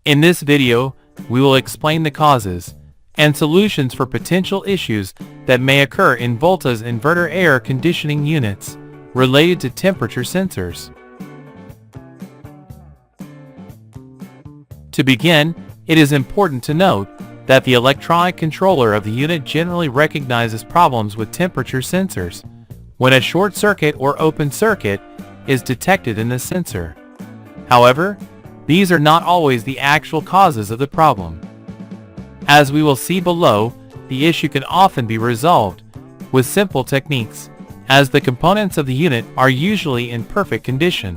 In this video, we will explain the causes and solutions for potential issues that may occur in voltas inverter air conditioning units related to temperature sensors. To begin, it is important to note that the electronic controller of the unit generally recognizes problems with temperature sensors when a short circuit or open circuit is detected in the sensor. However, these are not always the actual causes of the problem. As we will see below, the issue can often be resolved with simple techniques, as the components of the unit are usually in perfect condition.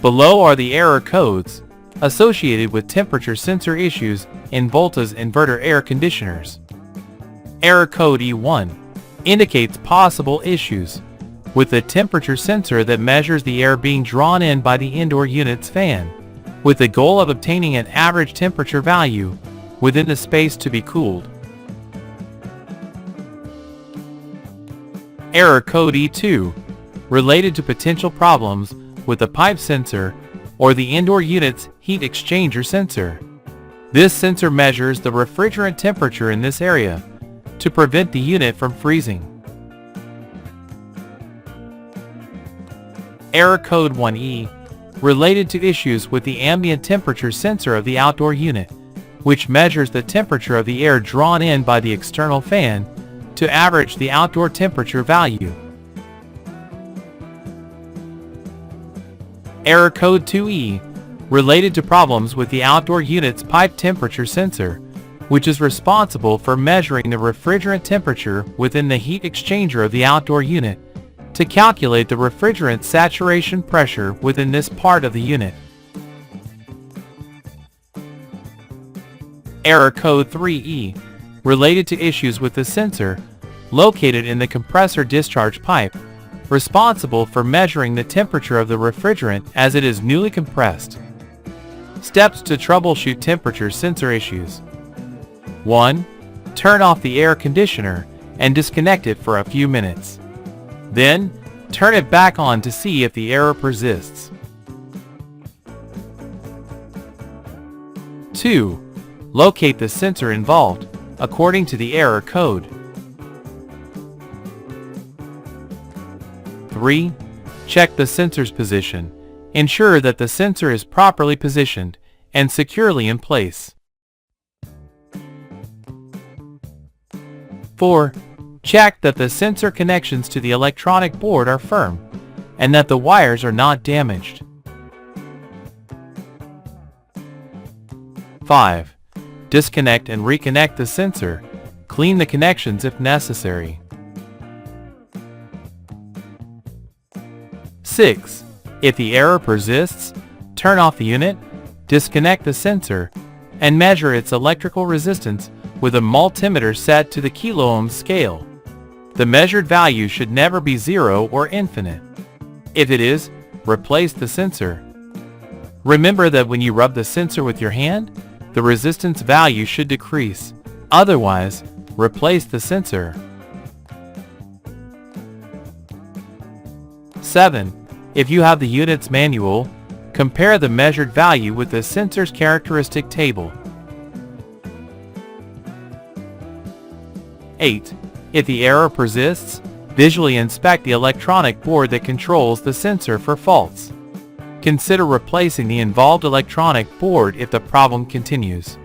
Below are the error codes associated with temperature sensor issues in voltas inverter air conditioners. Error code E1 indicates possible issues with the temperature sensor that measures the air being drawn in by the indoor unit's fan, with the goal of obtaining an average temperature value within the space to be cooled. Error code E2, related to potential problems with the pipe sensor or the indoor unit's heat exchanger sensor. This sensor measures the refrigerant temperature in this area to prevent the unit from freezing. Error code 1E, related to issues with the ambient temperature sensor of the outdoor unit, which measures the temperature of the air drawn in by the external fan to average the outdoor temperature value. Error code 2E, related to problems with the outdoor unit's pipe temperature sensor, which is responsible for measuring the refrigerant temperature within the heat exchanger of the outdoor unit to calculate the refrigerant saturation pressure within this part of the unit. Error code 3E, related to issues with the sensor located in the compressor discharge pipe, responsible for measuring the temperature of the refrigerant as it is newly compressed. Steps to troubleshoot temperature sensor issues. 1. Turn off the air conditioner and disconnect it for a few minutes. Then, turn it back on to see if the error persists. 2. Locate the sensor involved according to the error code. 3. Check the sensor's position. Ensure that the sensor is properly positioned and securely in place. 4. Check that the sensor connections to the electronic board are firm and that the wires are not damaged. 5. Disconnect and reconnect the sensor. Clean the connections if necessary. 6. If the error persists, turn off the unit, disconnect the sensor, and measure its electrical resistance with a multimeter set to the kiloohm scale. The measured value should never be 0 or infinite. If it is, replace the sensor. Remember that when you rub the sensor with your hand, the resistance value should decrease. Otherwise, replace the sensor. 7. If you have the unit's manual, compare the measured value with the sensor's characteristic table. 8. If the error persists, visually inspect the electronic board that controls the sensor for faults. Consider replacing the involved electronic board if the problem continues.